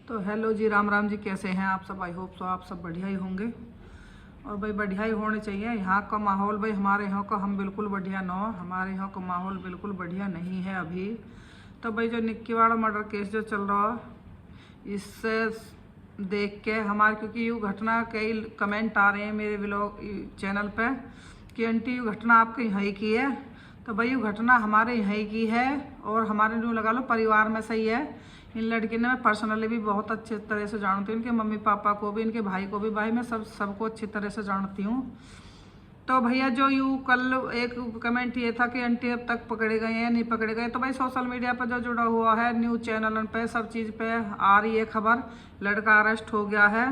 तो हेलो जी, राम राम जी। कैसे हैं आप सब? आई होप सो आप सब बढ़िया ही होंगे। और भाई बढ़िया ही होने चाहिए। यहाँ का माहौल भाई, हमारे यहाँ का हम बिल्कुल बढ़िया न हो, हमारे यहाँ का माहौल बिल्कुल बढ़िया नहीं है अभी। तो भाई जो निक्कीवाड़ा मर्डर केस जो चल रहा है, इससे देख के हमारे, क्योंकि ये घटना कई कमेंट आ रहे हैं मेरे व्लॉग चैनल पे कि आंटी ये घटना आपके यहाँ ही की है। तो भाई ये घटना हमारे यहाँ ही की है और हमारे जो लगा लो परिवार में सही है। इन लड़की ने मैं पर्सनली भी बहुत अच्छे तरह से जानती हूँ, इनके मम्मी पापा को भी, इनके भाई को भी। भाई मैं सबको अच्छी तरह से जानती हूँ। तो भैया जो यू कल एक कमेंट ये था कि आंटी अब तक पकड़े गए हैं नहीं पकड़े गए। तो भाई सोशल मीडिया पर जो जुड़ा हुआ है, न्यूज़ चैनल पे, सब चीज़ पे आ रही है खबर, लड़का अरेस्ट हो गया है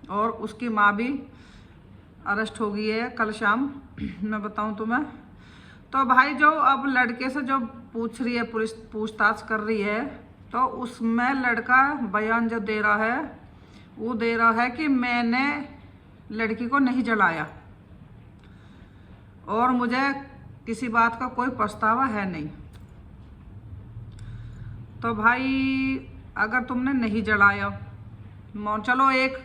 और उसकी माँ भी अरेस्ट हो गई है कल शाम। मैं बताऊँ तुम्हें, तो भाई जो अब लड़के से जो पूछ रही है पुलिस, पूछताछ कर रही है, तो उसमें लड़का बयान जो दे रहा है वो दे रहा है कि मैंने लड़की को नहीं जलाया और मुझे किसी बात का कोई पछतावा है नहीं। तो भाई अगर तुमने नहीं जलाया, चलो एक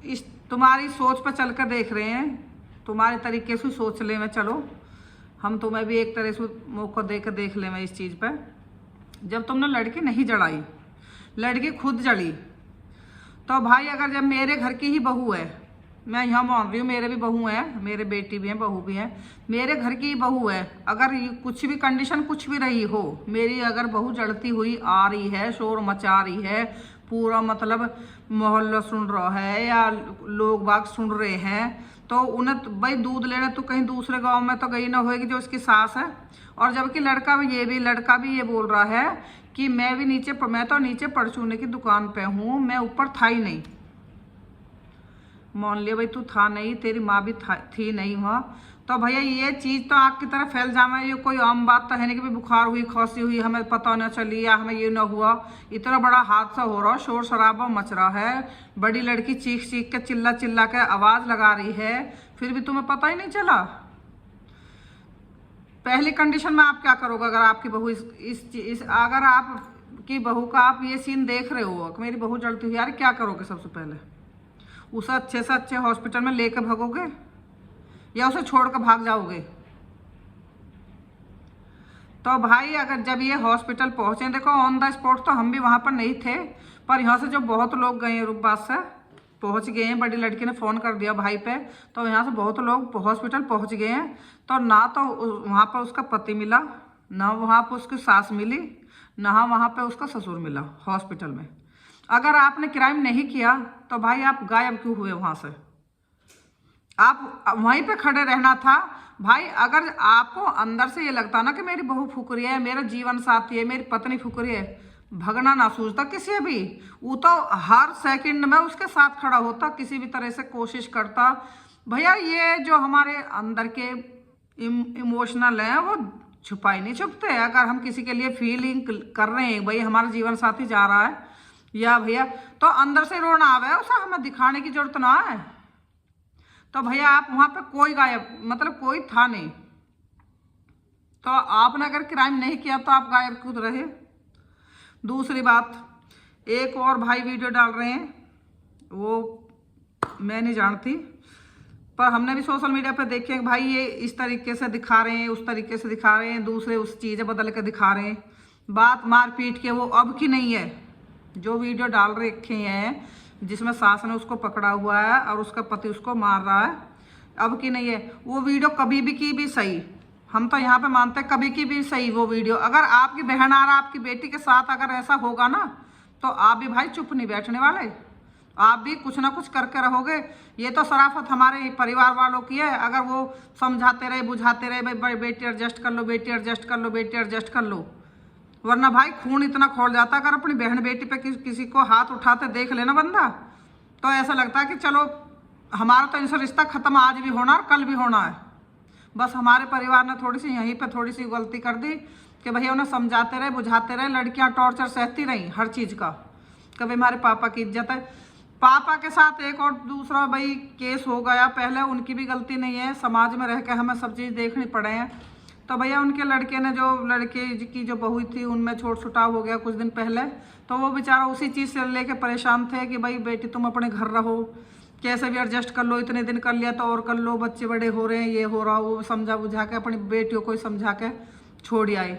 इस तुम्हारी सोच पर चल कर देख रहे हैं, तुम्हारे तरीके से सोच ले में, चलो हम तुम्हें भी एक तरह से मौका दे कर देख ले में इस चीज़ पर। जब तुमने लड़की नहीं जलाई, लड़की खुद जली, तो भाई अगर जब मेरे घर की ही बहू है, मैं यहाँ मान रही हूँ, मेरे भी बहू है, मेरे बेटी भी है, बहू भी है, मेरे घर की ही बहू है, अगर कुछ भी कंडीशन कुछ भी रही हो, मेरी अगर बहू जलती हुई आ रही है, शोर मचा रही है, पूरा मतलब मोहल्ला सुन रहा है या लोग बाग सुन रहे हैं, तो उन्हें भाई दूध लेने तो कहीं दूसरे गांव में तो गई ना होगी जो उसकी सास है। और जबकि लड़का भी ये बोल रहा है कि मैं तो नीचे परचूने की दुकान पे हूँ, मैं ऊपर था ही नहीं। मान लिया भाई तू था नहीं, तेरी माँ भी थी नहीं वहाँ, तो भैया ये चीज़ तो आग की तरह फैल जाए। ये कोई आम बात तो है नहीं कि भाई बुखार हुई, खांसी हुई, हमें पता न चली या हमें ये ना हुआ। इतना बड़ा हादसा हो रहा, शोर शराबा मच रहा है, बड़ी लड़की चीख चीख के चिल्ला चिल्ला के आवाज़ लगा रही है, फिर भी तुम्हें पता ही नहीं चला। पहली कंडीशन में आप क्या करोगे अगर आपकी बहू अगर आपकी बहू का आप ये सीन देख रहे हो कि मेरी बहू जलती हुई, यार क्या करोगे? सबसे पहले उसे अच्छे से अच्छे हॉस्पिटल में लेकर भागोगे या उसे छोड़कर भाग जाओगे? तो भाई अगर जब ये हॉस्पिटल पहुंचे, देखो ऑन द स्पॉट तो हम भी वहां पर नहीं थे, पर यहाँ से जो बहुत लोग गए हैं रूपबाग से पहुंच गए हैं, बड़ी लड़की ने फ़ोन कर दिया भाई पे, तो यहाँ से बहुत लोग हॉस्पिटल पहुंच गए हैं। तो ना तो वहाँ पर उसका पति मिला, ना वहाँ पर उसकी सास मिली, ना वहाँ पे उसका ससुर मिला हॉस्पिटल में। अगर आपने क्राइम नहीं किया तो भाई आप गायब क्यों हुए वहाँ से? आप वहीं पे खड़े रहना था भाई। अगर आपको अंदर से ये लगता ना कि मेरी बहू फुकरी है, मेरा जीवन साथी है, मेरी पत्नी फुकरी है, भगना ना सूझता किसी भी, वो तो हर सेकंड में उसके साथ खड़ा होता, किसी भी तरह से कोशिश करता। भैया ये जो हमारे अंदर के इमोशनल हैं वो छुपाई नहीं छुपते। अगर हम किसी के लिए फीलिंग कर रहे हैं, भाई हमारा जीवन साथी जा रहा है या भैया, तो अंदर से रोना आवे, उसे हमें दिखाने की जरूरत ना है। तो भैया आप वहां पे कोई गायब, मतलब कोई था नहीं, तो आपने अगर क्राइम नहीं किया तो आप गायब क्यों रहे? दूसरी बात, एक और भाई वीडियो डाल रहे हैं, वो मैं नहीं जानती, पर हमने भी सोशल मीडिया पे देखे भाई ये इस तरीके से दिखा रहे हैं, उस तरीके से दिखा रहे हैं, दूसरे उस चीज़ें बदल के दिखा रहे हैं। बात मारपीट के वो अब की नहीं है। जो वीडियो डाल रखे हैं जिसमें सास ने उसको पकड़ा हुआ है और उसका पति उसको मार रहा है, अब की नहीं है वो वीडियो। कभी भी की भी सही, हम तो यहाँ पे मानते हैं कभी की भी सही वो वीडियो। अगर आपकी बहन आ रहा, आपकी बेटी के साथ अगर ऐसा होगा ना, तो आप भी भाई चुप नहीं बैठने वाले, आप भी कुछ ना कुछ करके रहोगे। ये तो शराफत हमारे परिवार वालों की है। अगर वो समझाते रहे, बुझाते रहे, भाई बेटी एडजस्ट कर लो, बेटी एडजस्ट कर लो, बेटी एडजस्ट कर लो, वरना भाई खून इतना खोल जाता। अगर अपनी बहन बेटी पे किसी को हाथ उठाते देख लेना बंदा, तो ऐसा लगता है कि चलो हमारा तो इनसे रिश्ता खत्म आज भी होना और कल भी होना है। बस हमारे परिवार ने थोड़ी सी यहीं पे थोड़ी सी गलती कर दी कि भैया उन्हें समझाते रहे, बुझाते रहे। लड़कियां टॉर्चर सहती रहीं हर चीज़ का, कभी हमारे पापा की इज्जत है। पापा के साथ एक और दूसरा भाई केस हो गया, पहले उनकी भी गलती नहीं है, समाज में रह के हमें सब चीज़ देखनी पड़े हैं। तो भैया उनके लड़के ने, जो लड़के की जो बहू थी, उनमें छोट छुटाव हो गया कुछ दिन पहले। तो वो बेचारा उसी चीज़ से लेके परेशान थे कि भाई बेटी तुम अपने घर रहो, कैसे भी एडजस्ट कर लो, इतने दिन कर लिया तो और कर लो, बच्चे बड़े हो रहे हैं, ये हो रहा, वो समझा बुझा के अपनी बेटियों को समझा के छोड़ आए।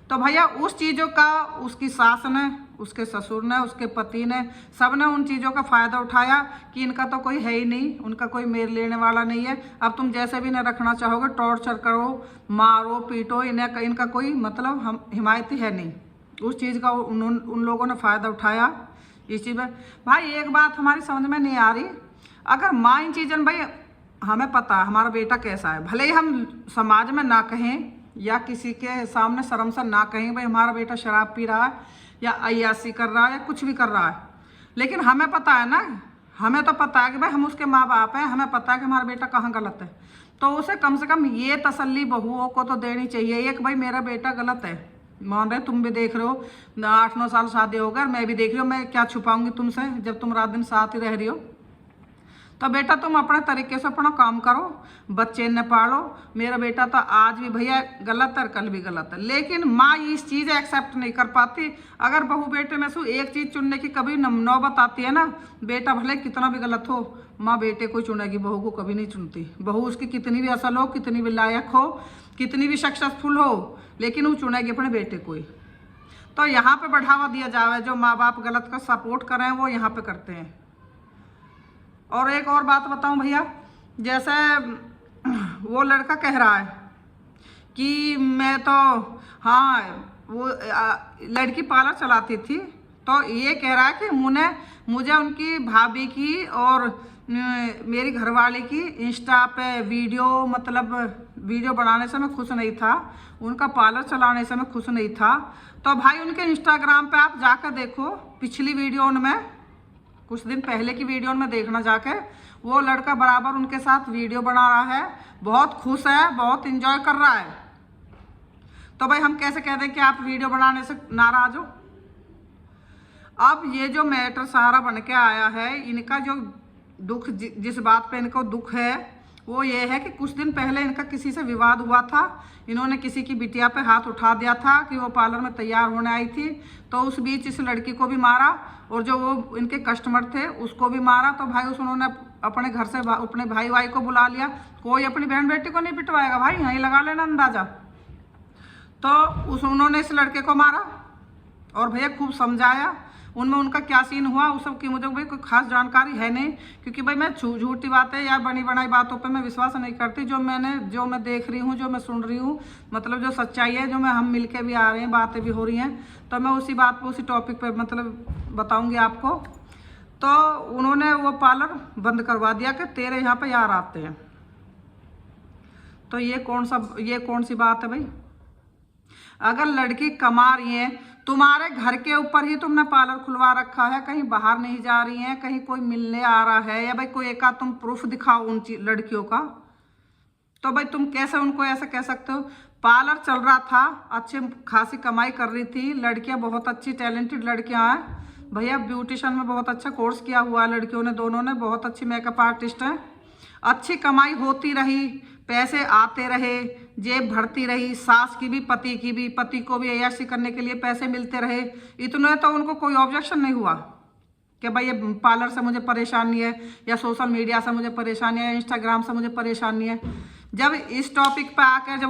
तो भैया उस चीज़ों का उसकी सास ने, उसके ससुर ने, उसके पति ने, सब ने उन चीज़ों का फ़ायदा उठाया कि इनका तो कोई है ही नहीं, उनका कोई मेल लेने वाला नहीं है, अब तुम जैसे भी इन्हें रखना चाहोगे, टॉर्चर करो, मारो पीटो, इन्हें इनका कोई मतलब हम हिमायती है नहीं। उस चीज़ का उन लोगों ने फ़ायदा उठाया इस चीज़ में। भाई एक बात हमारी समझ में नहीं आ रही, अगर माँ इन चीज़ों, भाई हमें पता है हमारा बेटा कैसा है, भले ही हम समाज में ना कहें या किसी के सामने शर्म से ना कहें भाई हमारा बेटा शराब पी रहा है या अय्यासी कर रहा है या कुछ भी कर रहा है, लेकिन हमें पता है ना, हमें तो पता है कि भाई हम उसके माँ बाप हैं, हमें पता है कि हमारा बेटा कहाँ गलत है। तो उसे कम से कम ये तसल्ली बहुओं को तो देनी चाहिए ये कि भाई मेरा बेटा गलत है, मान रहे, तुम भी देख रहे हो, 8-9 साल शादी हो गए, मैं भी देख रही हूँ, मैं क्या छुपाऊंगी तुमसे जब तुम रात दिन साथ ही रह रही हो। तो बेटा तुम अपने तरीके से अपना काम करो, बच्चे न पालो। मेरा बेटा तो आज भी भैया गलत है, कल भी गलत है, लेकिन माँ इस चीज़ एक्सेप्ट नहीं कर पाती। अगर बहू बेटे में से एक चीज़ चुनने की कभी नौबत आती है ना, बेटा भले कितना भी गलत हो, माँ बेटे को चुनेगी, बहू को कभी नहीं चुनती। बहू उसकी कितनी भी असल हो, कितनी भी लायक हो, कितनी भी सक्सेसफुल हो, लेकिन वो चुनेगी अपने बेटे को ही। तो यहाँ पे बढ़ावा दिया जाए, जो माँ बाप गलत का सपोर्ट करें वो यहाँ पे करते हैं। और एक और बात बताऊं भैया, जैसे वो लड़का कह रहा है कि मैं तो, हाँ वो लड़की पार्लर चलाती थी, तो ये कह रहा है कि मुझे उनकी भाभी की और मेरी घरवाली की इंस्टा पे वीडियो बनाने से मैं खुश नहीं था, उनका पार्लर चलाने से मैं खुश नहीं था। तो भाई उनके इंस्टाग्राम पे आप जाकर देखो, पिछली वीडियो में, कुछ दिन पहले की वीडियो में देखना जाके, वो लड़का बराबर उनके साथ वीडियो बना रहा है, बहुत खुश है, बहुत इंजॉय कर रहा है। तो भाई हम कैसे कह दें कि आप वीडियो बनाने से नाराज हो। अब ये जो मैटर सारा बन के आया है, इनका जो दुख, जिस बात पे इनको दुख है वो ये है कि कुछ दिन पहले इनका किसी से विवाद हुआ था, इन्होंने किसी की बिटिया पे हाथ उठा दिया था कि वो पार्लर में तैयार होने आई थी, तो उस बीच इस लड़की को भी मारा और जो वो इनके कस्टमर थे उसको भी मारा। तो भाई उन्होंने अपने घर से अपने भाई को बुला लिया, कोई अपनी बहन बेटी को नहीं पिटवाएगा भाई, यहीं लगा लेना अंदाजा। तो उन्होंने इस लड़के को मारा और भैया खूब समझाया, उनमें उनका क्या सीन हुआ उस सब की मुझे भाई कोई खास जानकारी है नहीं, क्योंकि भाई मैं झूठी बातें या बनी बनाई बातों पे मैं विश्वास नहीं करती। जो मैं देख रही हूँ, जो मैं सुन रही हूँ, मतलब जो सच्चाई है, जो हम मिलके भी आ रहे हैं, बातें भी हो रही हैं, तो मैं उसी बात पे, उसी टॉपिक पे मतलब बताऊँगी आपको। तो उन्होंने वो पार्लर बंद करवा दिया कि तेरे यहाँ पे यार आते हैं। तो ये कौन सी बात है भाई। अगर लड़की कमा रही है, तुम्हारे घर के ऊपर ही तुमने पार्लर खुलवा रखा है, कहीं बाहर नहीं जा रही है, कहीं कोई मिलने आ रहा है, या भाई कोई एक तुम प्रूफ दिखाओ उन लड़कियों का, तो भाई तुम कैसे उनको ऐसा कह सकते हो। पार्लर चल रहा था, अच्छी खासी कमाई कर रही थी, लड़कियां बहुत अच्छी टैलेंटेड लड़कियां हैं भैया, ब्यूटिशियन में बहुत अच्छा कोर्स किया हुआ है लड़कियों ने, दोनों ने, बहुत अच्छी मेकअप आर्टिस्ट हैं, अच्छी कमाई होती रही, पैसे आते रहे, जेब भरती रही, सास की भी पति को भी ऐसी करने के लिए पैसे मिलते रहे, इतने तो उनको कोई ऑब्जेक्शन नहीं हुआ कि भाई ये पार्लर से मुझे परेशानी है, या सोशल मीडिया से मुझे परेशानी है, इंस्टाग्राम से मुझे परेशानी है। जब इस टॉपिक पे आकर जब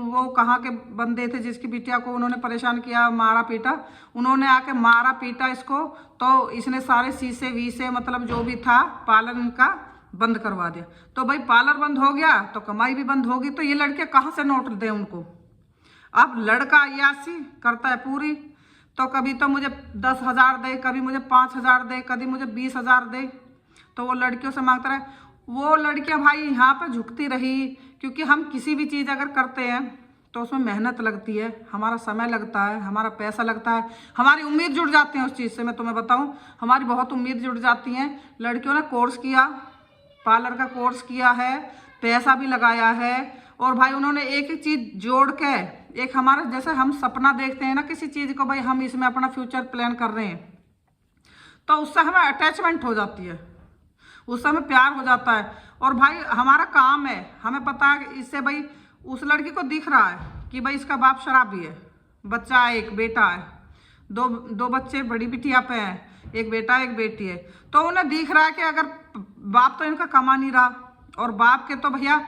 वो कहाँ के बंदे थे जिसकी बिटिया को उन्होंने परेशान किया, मारा पीटा, उन्होंने आके मारा पीटा इसको, तो इसने सारे शीशे वीसे मतलब जो भी था पार्लर इनका बंद करवा दिया। तो भाई पार्लर बंद हो गया तो कमाई भी बंद होगी, तो ये लड़के कहाँ से नोट दें उनको। अब लड़का अय्यासी करता है पूरी, तो कभी तो मुझे 10,000 दे, कभी मुझे 5,000 दे, कभी मुझे 20,000 दे, तो वो लड़कियों से मांगता रहे। वो लड़कियां भाई यहाँ पे झुकती रही, क्योंकि हम किसी भी चीज़ अगर करते हैं तो उसमें मेहनत लगती है, हमारा समय लगता है, हमारा पैसा लगता है, हमारी उम्मीद जुड़ जाती है उस चीज़ से। मैं तुम्हें बताऊं, हमारी बहुत उम्मीद जुड़ जाती हैं। लड़कियों ने कोर्स किया, पार्लर का कोर्स किया है, पैसा भी लगाया है, और भाई उन्होंने एक एक चीज़ जोड़ के, एक हमारा जैसे हम सपना देखते हैं ना किसी चीज़ को, भाई हम इसमें अपना फ्यूचर प्लान कर रहे हैं, तो उससे हमें अटैचमेंट हो जाती है, उससे हमें प्यार हो जाता है। और भाई हमारा काम है, हमें पता है कि इससे भाई उस लड़की को दिख रहा है कि भाई इसका बाप शराबी है, बच्चा है, एक बेटा है, दो बच्चे बड़ी बिटिया पे हैं, एक बेटा एक बेटी है। तो उन्हें दिख रहा है कि अगर बाप तो इनका कमा नहीं रहा, और बाप के तो भैया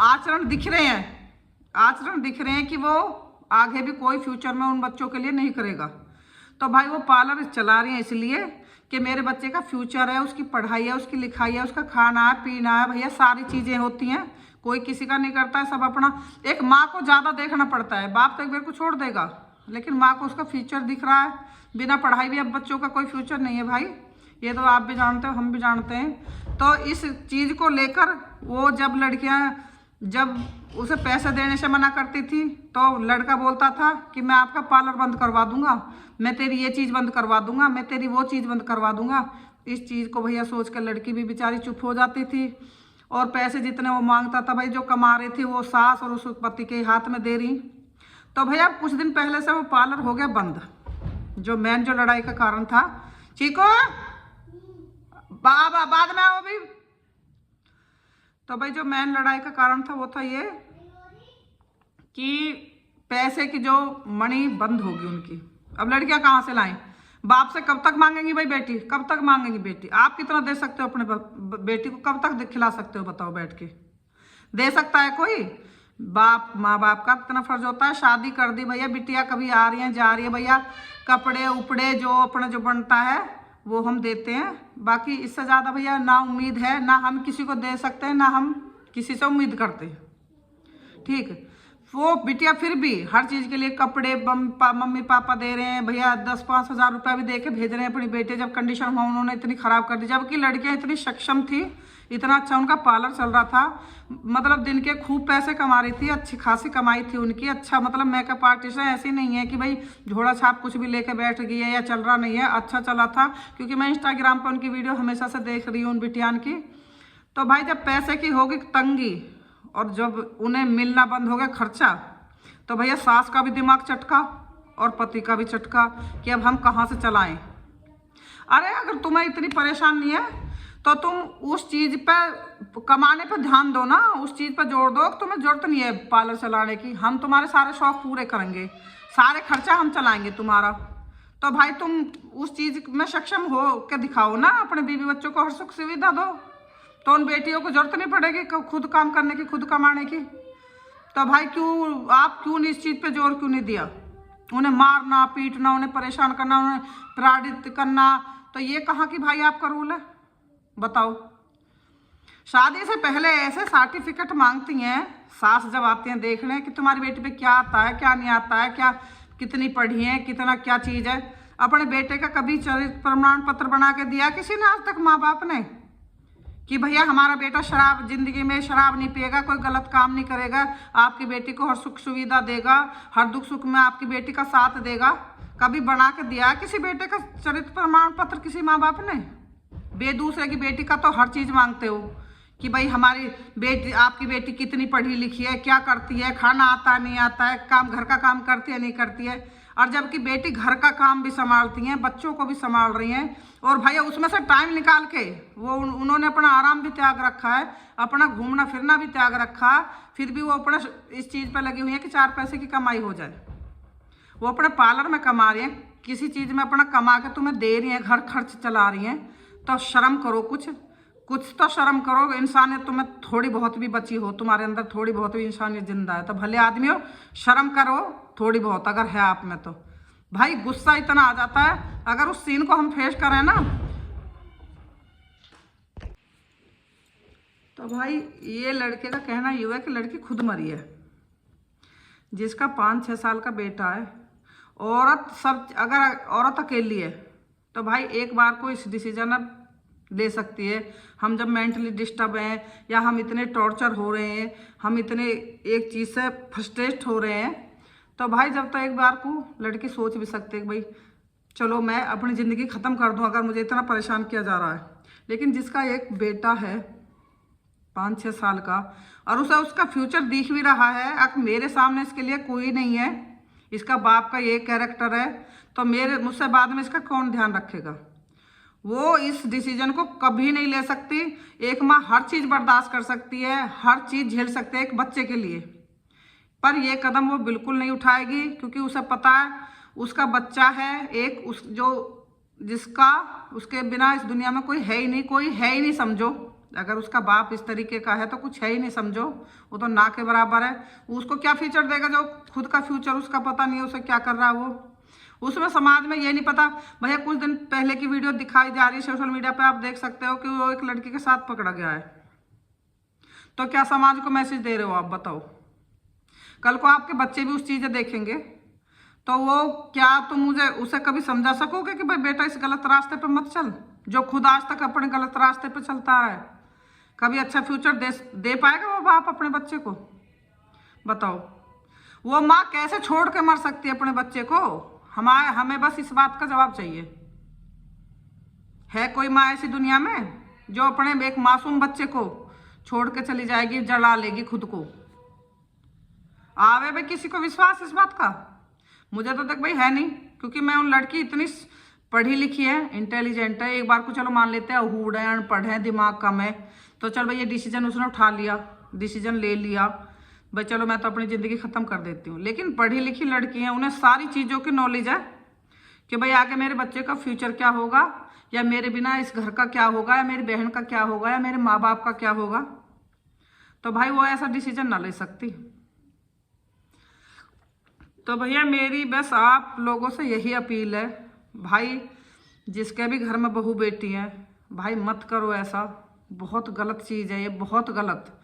आचरण दिख रहे हैं, आचरण दिख रहे हैं कि वो आगे भी कोई फ्यूचर में उन बच्चों के लिए नहीं करेगा। तो भाई वो पार्लर चला रही है इसलिए कि मेरे बच्चे का फ्यूचर है, उसकी पढ़ाई है, उसकी लिखाई है, उसका खाना है पीना है, भैया सारी चीज़ें होती हैं, कोई किसी का नहीं करता है, सब अपना। एक माँ को ज़्यादा देखना पड़ता है, बाप तो एक बार को छोड़ देगा, लेकिन माँ को उसका फ्यूचर दिख रहा है। बिना पढ़ाई भी अब बच्चों का कोई फ्यूचर नहीं है भाई, ये तो आप भी जानते हो, हम भी जानते हैं। तो इस चीज़ को लेकर वो जब लड़कियाँ जब उसे पैसे देने से मना करती थी तो लड़का बोलता था कि मैं आपका पार्लर बंद करवा दूंगा, मैं तेरी ये चीज़ बंद करवा दूंगा, मैं तेरी वो चीज़ बंद करवा दूंगा। इस चीज़ को भैया सोच कर लड़की भी बेचारी चुप हो जाती थी, और पैसे जितने वो मांगता था भाई जो कमा रही थी वो सास और उस पति के हाथ में दे रही। तो भैया कुछ दिन पहले से वो पार्लर हो गया बंद, जो मेन जो लड़ाई का कारण था। चीको बाबा बाद में आओ भी। तो भाई जो मेन लड़ाई का कारण था वो था ये कि पैसे की जो मनी बंद होगी उनकी। अब लड़कियां कहाँ से लाएं, बाप से कब तक मांगेंगी भाई बेटी, कब तक मांगेंगी बेटी? आप कितना दे सकते हो अपने बेटी को, कब तक खिला सकते हो बताओ बैठ के? दे सकता है कोई? बाप माँ बाप का कितना फर्ज होता है। शादी कर दी भैया, बिटिया कभी आ रही है जा रही है भैया, कपड़े उपड़े जो अपना जो बनता है वो हम देते हैं, बाकी इससे ज़्यादा भैया ना उम्मीद है, ना हम किसी को दे सकते हैं, ना हम किसी से उम्मीद करते हैं। ठीक, वो बिटिया फिर भी हर चीज़ के लिए कपड़े मम्मी पापा दे रहे हैं भैया, 10-5 हज़ार रुपया भी दे के भेज रहे हैं अपनी बेटे। जब कंडीशन हुआ उन्होंने इतनी ख़राब कर दी, जबकि लड़कियां इतनी सक्षम थी, इतना अच्छा उनका पार्लर चल रहा था, मतलब दिन के खूब पैसे कमा रही थी, अच्छी खासी कमाई थी उनकी। अच्छा मतलब मेकअप आर्टिस्ट है, ऐसी नहीं है कि भाई झोड़ा छाप कुछ भी लेके बैठ गई है या चल रहा नहीं है, अच्छा चला था। क्योंकि मैं इंस्टाग्राम पर उनकी वीडियो हमेशा से देख रही हूँ उन बिटियान की। तो भाई जब पैसे की होगी तंगी और जब उन्हें मिलना बंद हो गया खर्चा, तो भैया सास का भी दिमाग चटका और पति का भी चटका कि अब हम कहाँ से चलाएं। अरे अगर तुम्हें इतनी परेशान नहीं है तो तुम उस चीज़ पे कमाने पे ध्यान दो ना, उस चीज़ पे जोड़ दो। तुम्हें जरूरत नहीं है पार्लर चलाने की, हम तुम्हारे सारे शौक पूरे करेंगे, सारे खर्चा हम चलाएंगे तुम्हारा। तो भाई तुम उस चीज़ में सक्षम हो के दिखाओ ना, अपने बीवी बच्चों को हर सुख सुविधा दो, तो उन बेटियों को जरूरत नहीं पड़ेगी खुद काम करने की, खुद कमाने की। तो भाई क्यों नहीं इस चीज़ पे जोर क्यों नहीं दिया? उन्हें मारना पीटना, उन्हें परेशान करना, उन्हें प्रताड़ित करना, तो ये कहाँ की भाई आपका रूल है बताओ? शादी से पहले ऐसे सर्टिफिकेट मांगती हैं सास जब आती हैं देखने कि तुम्हारी बेटी पे क्या आता है क्या नहीं आता है, क्या कितनी पढ़ी है, कितना क्या चीज़ है। अपने बेटे का कभी चरित्र प्रमाण पत्र बना के दिया किसी ने आज तक माँ बाप ने कि भैया हमारा बेटा शराब, जिंदगी में शराब नहीं पिएगा, कोई गलत काम नहीं करेगा, आपकी बेटी को हर सुख सुविधा देगा, हर दुख सुख में आपकी बेटी का साथ देगा? कभी बना के दिया किसी बेटे का चरित्र प्रमाण पत्र किसी माँ बाप ने? दूसरे की बेटी का तो हर चीज़ मांगते हो कि भाई हमारी बेटी, आपकी बेटी कितनी पढ़ी लिखी है, क्या करती है, खाना आता नहीं आता है, काम घर का काम करती है नहीं करती है। और जबकि बेटी घर का काम भी संभालती हैं, बच्चों को भी संभाल रही हैं, और भैया उसमें से टाइम निकाल के वो उन्होंने अपना आराम भी त्याग रखा है, अपना घूमना फिरना भी त्याग रखा, फिर भी वो अपना इस चीज़ पर लगी हुई है कि 4 पैसे की कमाई हो जाए। वो अपने पार्लर में कमा रही हैं, किसी चीज़ में अपना कमा के तुम्हें दे रही हैं, घर खर्च चला रही हैं। तो शर्म करो, कुछ तो शर्म करो। इंसानियत तुम्हें थोड़ी बहुत भी बची हो, तुम्हारे अंदर थोड़ी बहुत भी इंसानियत जिंदा है तो भले आदमी हो, शर्म करो थोड़ी बहुत अगर है आप में। तो भाई गुस्सा इतना आ जाता है अगर उस सीन को हम फेस करें ना। तो भाई ये लड़के का कहना ये है कि लड़की खुद मरी है, जिसका 5-6 साल का बेटा है। औरत सब, अगर औरत अकेली है तो भाई एक बार को इस डिसीजन अब ले सकती है। हम जब मेंटली डिस्टर्ब हैं या हम इतने टॉर्चर हो रहे हैं, हम इतने एक चीज़ से फ्रस्ट्रेट हो रहे हैं, तो भाई जब तक एक बार को लड़की सोच भी सकते हैं कि भाई चलो मैं अपनी ज़िंदगी ख़त्म कर दूं अगर मुझे इतना परेशान किया जा रहा है। लेकिन जिसका एक बेटा है 5-6 साल का और उसे उसका फ्यूचर दिख भी रहा है, अब मेरे सामने इसके लिए कोई नहीं है, इसका बाप का ये कैरेक्टर है, तो मुझसे बाद में इसका कौन ध्यान रखेगा? वो इस डिसीजन को कभी नहीं ले सकती। एक माँ हर चीज़ बर्दाश्त कर सकती है, हर चीज़ झेल सकती है एक बच्चे के लिए, पर ये कदम वो बिल्कुल नहीं उठाएगी, क्योंकि उसे पता है उसका बच्चा है एक, उस जो जिसका उसके बिना इस दुनिया में कोई है ही नहीं, कोई है ही नहीं समझो। अगर उसका बाप इस तरीके का है तो कुछ है ही नहीं समझो, वो तो ना के बराबर है। उसको क्या फ्यूचर देगा जो खुद का फ्यूचर उसका पता नहीं है, उसे क्या कर रहा है वो। उसमें समाज में ये नहीं पता। भैया कुछ दिन पहले की वीडियो दिखाई जा रही है सोशल मीडिया पे, आप देख सकते हो कि वो एक लड़की के साथ पकड़ा गया है। तो क्या समाज को मैसेज दे रहे हो आप, बताओ। कल को आपके बच्चे भी उस चीज़ें देखेंगे तो वो क्या तुम मुझे उसे कभी समझा सकोगे कि भाई बेटा इस गलत रास्ते पे मत चल, जो खुद आज तक अपने गलत रास्ते पे चलता है। कभी अच्छा फ्यूचर दे पाएगा वो बाप अपने बच्चे को, बताओ। वो माँ कैसे छोड़ के मर सकती है अपने बच्चे को। हमें बस इस बात का जवाब चाहिए। है कोई माँ ऐसी दुनिया में जो अपने एक मासूम बच्चे को छोड़ के चली जाएगी, जला लेगी खुद को। आवे भाई किसी को विश्वास इस बात का? मुझे तो तक भाई है नहीं, क्योंकि मैं उन लड़की इतनी पढ़ी लिखी है, इंटेलिजेंट है। एक बार को चलो मान लेते हैं अहूड़ है, अनपढ़ है, दिमाग कम है, तो चल भाई ये डिसीजन उसने उठा लिया, डिसीजन ले लिया भाई चलो मैं तो अपनी ज़िंदगी ख़त्म कर देती हूँ। लेकिन पढ़ी लिखी लड़की हैं, उन्हें सारी चीज़ों की नॉलेज है कि भाई आगे मेरे बच्चे का फ्यूचर क्या होगा, या मेरे बिना इस घर का क्या होगा, या मेरी बहन का क्या होगा, या मेरे माँ बाप का क्या होगा। तो भाई वो ऐसा डिसीजन ना ले सकती। तो भैया मेरी बस आप लोगों से यही अपील है, भाई जिसके भी घर में बहू बेटी हैं, भाई मत करो ऐसा। बहुत गलत चीज़ है ये, बहुत गलत।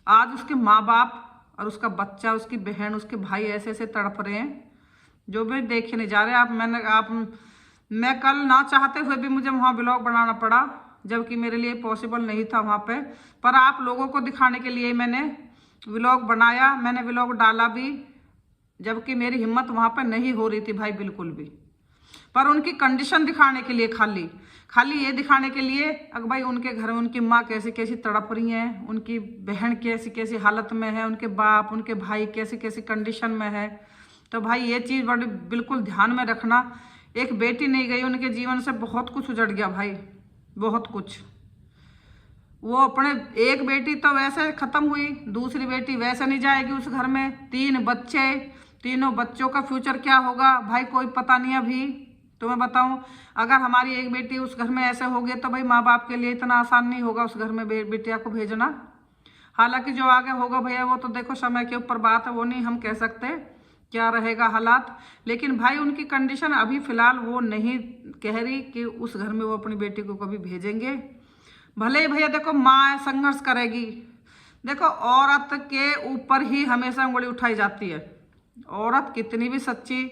आज उसके माँ बाप और उसका बच्चा, उसकी बहन, उसके भाई ऐसे ऐसे तड़प रहे हैं, जो भी देखे नहीं जा रहे। मैं कल ना चाहते हुए भी मुझे वहाँ ब्लॉग बनाना पड़ा, जबकि मेरे लिए पॉसिबल नहीं था वहाँ पे, पर आप लोगों को दिखाने के लिए मैंने व्लॉग बनाया, मैंने व्लॉग डाला भी, जबकि मेरी हिम्मत वहाँ पे नहीं हो रही थी भाई बिल्कुल भी। पर उनकी कंडीशन दिखाने के लिए, खाली ये दिखाने के लिए, अगर भाई उनके घर में उनकी माँ कैसी कैसी तड़प रही हैं, उनकी बहन कैसी कैसी हालत में है, उनके बाप उनके भाई कैसी कैसी कंडीशन में है। तो भाई ये चीज़ बड़ी बिल्कुल ध्यान में रखना। एक बेटी नहीं गई, उनके जीवन से बहुत कुछ उजड़ गया भाई, बहुत कुछ। वो अपने एक बेटी तो वैसे ख़त्म हुई, दूसरी बेटी वैसे नहीं जाएगी उस घर में। 3 बच्चे, तीनों बच्चों का फ्यूचर क्या होगा भाई कोई पता नहीं अभी। तो मैं बताऊं, अगर हमारी एक बेटी उस घर में ऐसे हो गई तो भाई माँ बाप के लिए इतना आसान नहीं होगा उस घर में बेटिया को भेजना। हालांकि जो आगे होगा भैया वो तो देखो समय के ऊपर बात है, वो नहीं हम कह सकते क्या रहेगा हालात। लेकिन भाई उनकी कंडीशन अभी फ़िलहाल वो नहीं कह रही कि उस घर में वो अपनी बेटी को कभी भेजेंगे। भले ही भैया देखो माँ संघर्ष करेगी। देखो औरत के ऊपर ही हमेशा उंगली उठाई जाती है। औरत कितनी भी सच्ची,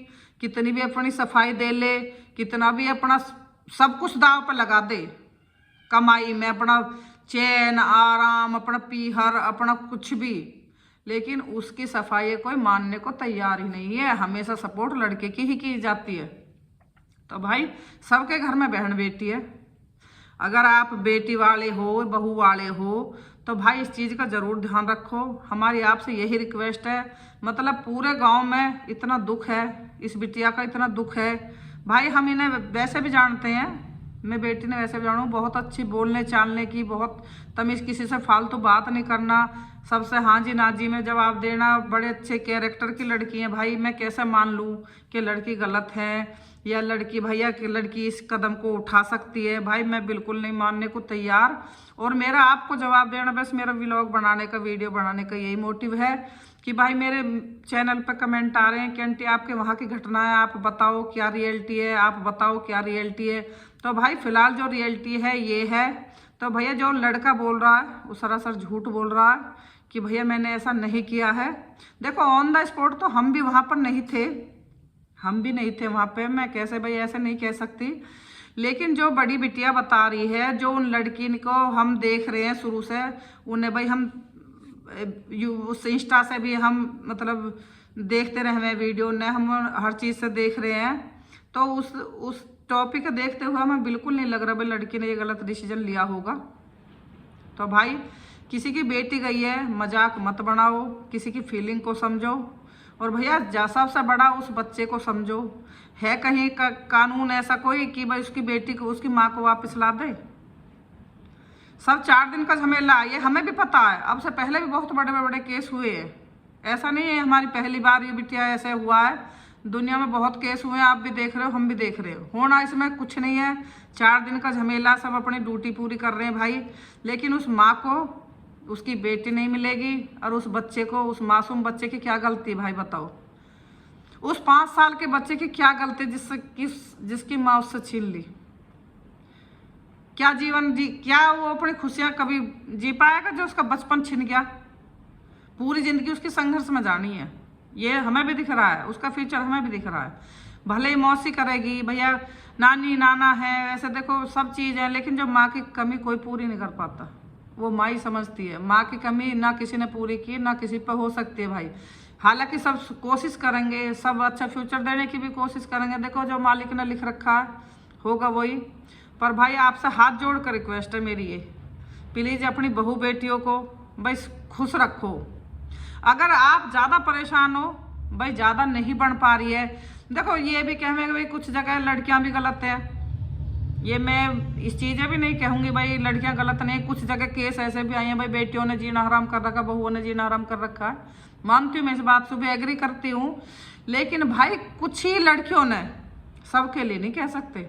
कितनी भी अपनी सफाई दे ले, कितना भी अपना सब कुछ दाव पर लगा दे, कमाई में अपना चैन आराम, अपना पीहर, अपना कुछ भी, लेकिन उसकी सफाई कोई मानने को तैयार ही नहीं है। हमेशा सपोर्ट लड़के की ही की जाती है। तो भाई सबके घर में बहन बेटी है। अगर आप बेटी वाले हो, बहू वाले हो, तो भाई इस चीज़ का ज़रूर ध्यान रखो। हमारी आपसे यही रिक्वेस्ट है। मतलब पूरे गांव में इतना दुख है, इस बिटिया का इतना दुख है भाई। हम इन्हें वैसे भी जानते हैं, मैं बेटी ने वैसे भी जानूँ, बहुत अच्छी बोलने चालने की, बहुत तमीज़, किसी से फालतू बात नहीं करना, सबसे हाँ जी ना जी में जवाब देना, बड़े अच्छे कैरेक्टर की लड़की है भाई। मैं कैसे मान लूँ कि लड़की गलत है या लड़की भैया कि लड़की इस कदम को उठा सकती है? भाई मैं बिल्कुल नहीं मानने को तैयार। और मेरा आपको जवाब देना, बस मेरा व्लॉग बनाने का, वीडियो बनाने का यही मोटिव है कि भाई मेरे चैनल पर कमेंट आ रहे हैं कि आंटी आपके वहाँ की घटना है, आप बताओ क्या रियलिटी है, आप बताओ क्या रियलिटी है। तो भाई फिलहाल जो रियलिटी है ये है। तो भैया जो लड़का बोल रहा है वो सरासर झूठ बोल रहा है कि भैया मैंने ऐसा नहीं किया है। देखो ऑन द स्पॉट तो हम भी वहाँ पर नहीं थे, हम भी नहीं थे वहाँ पे, मैं कैसे भाई ऐसे नहीं कह सकती। लेकिन जो बड़ी बिटिया बता रही है, जो उन लड़की को हम देख रहे हैं शुरू से, उन्हें भाई हम उस इंस्टा से भी हम मतलब देखते रहे हैं वीडियो ने, हम हर चीज़ से देख रहे हैं। तो उस टॉपिक देखते हुए हमें बिल्कुल नहीं लग रहा भाई लड़की ने ये गलत डिसीजन लिया होगा। तो भाई किसी की बेटी गई है, मजाक मत बनाओ, किसी की फीलिंग को समझो। और भैया जा सबसे बड़ा उस बच्चे को समझो। है कहीं का कानून ऐसा कोई कि भाई उसकी बेटी को, उसकी माँ को वापस ला दे? सब 4 दिन का झमेला, ये हमें भी पता है। अब से पहले भी बहुत बड़े बड़े केस हुए हैं ऐसा नहीं है हमारी पहली बार ये बिटिया ऐसे हुआ है, दुनिया में बहुत केस हुए हैं, आप भी देख रहे हो, हम भी देख रहे हो। होना इसमें कुछ नहीं है, 4 दिन का झमेला, सब अपनी ड्यूटी पूरी कर रहे हैं भाई। लेकिन उस माँ को उसकी बेटी नहीं मिलेगी, और उस बच्चे को, उस मासूम बच्चे की क्या गलती भाई बताओ? उस 5 साल के बच्चे की क्या गलती जिसकी माँ उससे छीन ली? क्या जीवन जी, क्या वो अपनी खुशियां कभी जी पाएगा जो उसका बचपन छिन गया? पूरी जिंदगी उसकी संघर्ष में जानी है, ये हमें भी दिख रहा है, उसका फ्यूचर हमें भी दिख रहा है। भले ही मौसी करेगी भैया, नानी नाना है, वैसे देखो सब चीज़ है, लेकिन जो माँ की कमी कोई पूरी नहीं कर पाता, वो माँ ही समझती है। माँ की कमी ना किसी ने पूरी की, ना किसी पर हो सकती है भाई। हालांकि सब कोशिश करेंगे, सब अच्छा फ्यूचर देने की भी कोशिश करेंगे। देखो जो मालिक ने लिख रखा है होगा वही। पर भाई आपसे हाथ जोड़ कर रिक्वेस्ट है मेरी ये, प्लीज़ अपनी बहू बेटियों को भाई खुश रखो। अगर आप ज़्यादा परेशान हो भाई, ज़्यादा नहीं बढ़ पा रही है, देखो ये भी कहेंगे भाई कुछ जगह लड़कियां भी गलत है, ये मैं इस चीज़ें भी नहीं कहूँगी भाई लड़कियां गलत नहीं। कुछ जगह केस ऐसे भी आए हैं भाई, बेटियों ने जीना हराम कर रखा, बहुओं ने जीना हराम कर रखा है, मानती हूँ मैं इस बात से भी एग्री करती हूँ। लेकिन भाई कुछ ही लड़कियों ने, सबके लिए नहीं कह सकते,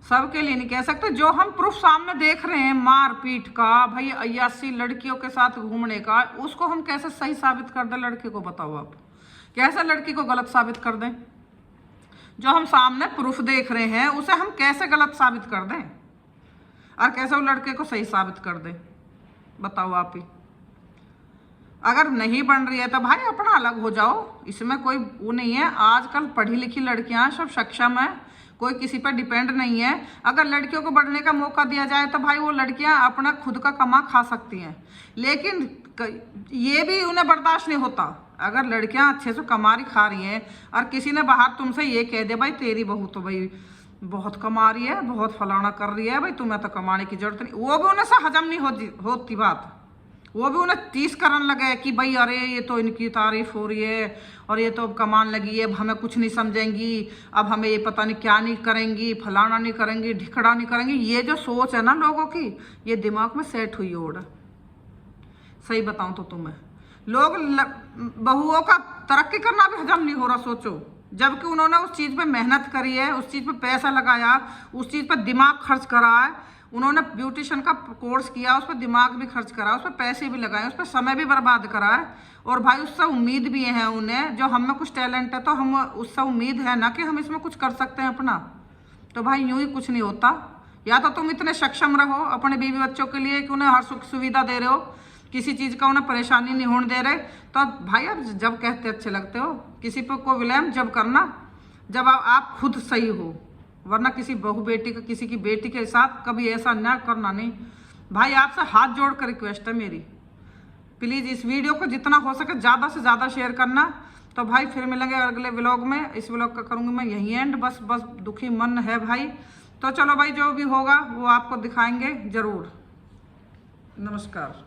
सबके लिए नहीं कह सकते। जो हम प्रूफ सामने देख रहे हैं मारपीट का, भाई 81 लड़कियों के साथ घूमने का, उसको हम कैसे सही साबित कर दें? लड़की को बताओ आप, कैसे लड़की को गलत साबित कर दें? जो हम सामने प्रूफ देख रहे हैं उसे हम कैसे गलत साबित कर दें, और कैसे वो लड़के को सही साबित कर दें? बताओ आप ही। अगर नहीं बन रही है तो भाई अपना अलग हो जाओ, इसमें कोई वो नहीं है। आजकल पढ़ी लिखी लड़कियां सब सक्षम है, कोई किसी पर डिपेंड नहीं है। अगर लड़कियों को बढ़ने का मौका दिया जाए तो भाई वो लड़कियां अपना खुद का कमा खा सकती हैं। लेकिन ये भी उन्हें बर्दाश्त नहीं होता, अगर लड़कियां अच्छे से कमा रही खा रही हैं और किसी ने बाहर तुमसे ये कह दे भाई तेरी बहू तो भाई बहुत कमा रही है, बहुत फलाना कर रही है, भाई तुम्हें तो कमाने की जरूरत नहीं, वो भी उन्हें से हजम नहीं होती बात। वो भी उन्हें 30 करने लगे कि भाई अरे ये तो इनकी तारीफ हो रही है और ये तो अब कमान लगी है, अब हमें कुछ नहीं समझेंगी, अब हमें ये पता नहीं क्या नहीं करेंगी, फलाना नहीं करेंगी, ढिकड़ा नहीं करेंगी। ये जो सोच है ना लोगों की, ये दिमाग में सेट हुई ओढ़। सही बताऊं तो तुम्हें, लोग बहुओं का तरक्की करना भी हजम नहीं हो रहा, सोचो। जबकि उन्होंने उस चीज़ पे मेहनत करी है, उस चीज़ पे पैसा लगाया, उस चीज़ पे दिमाग खर्च करा है, उन्होंने ब्यूटिशियन का कोर्स किया, उस पर दिमाग भी खर्च करा, उस पर पैसे भी लगाए, उस पर समय भी बर्बाद करा है, और भाई उससे उम्मीद भी है उन्हें, जो हम में कुछ टैलेंट है तो हम उससे उम्मीद है ना कि हम इसमें कुछ कर सकते हैं अपना। तो भाई यूं ही कुछ नहीं होता। या तो तुम इतने सक्षम रहो अपने बीवी बच्चों के लिए कि उन्हें हर सुख सुविधा दे रहे हो, किसी चीज़ का उन्हें परेशानी नहीं होने दे रहे, तो भाई अब जब कहते अच्छे लगते हो, किसी पर को विलेम जब करना जब आप खुद सही हो, वरना किसी बहू बेटी का, किसी की बेटी के साथ कभी ऐसा ना करना नहीं। भाई आपसे हाथ जोड़ कर रिक्वेस्ट है मेरी, प्लीज़ इस वीडियो को जितना हो सके ज़्यादा से ज़्यादा शेयर करना। तो भाई फिर मिलेंगे अगले व्लॉग में। इस व्लॉग का करूँगी मैं यही एंड, बस दुखी मन है भाई। तो चलो भाई जो भी होगा वो आपको दिखाएंगे ज़रूर। नमस्कार।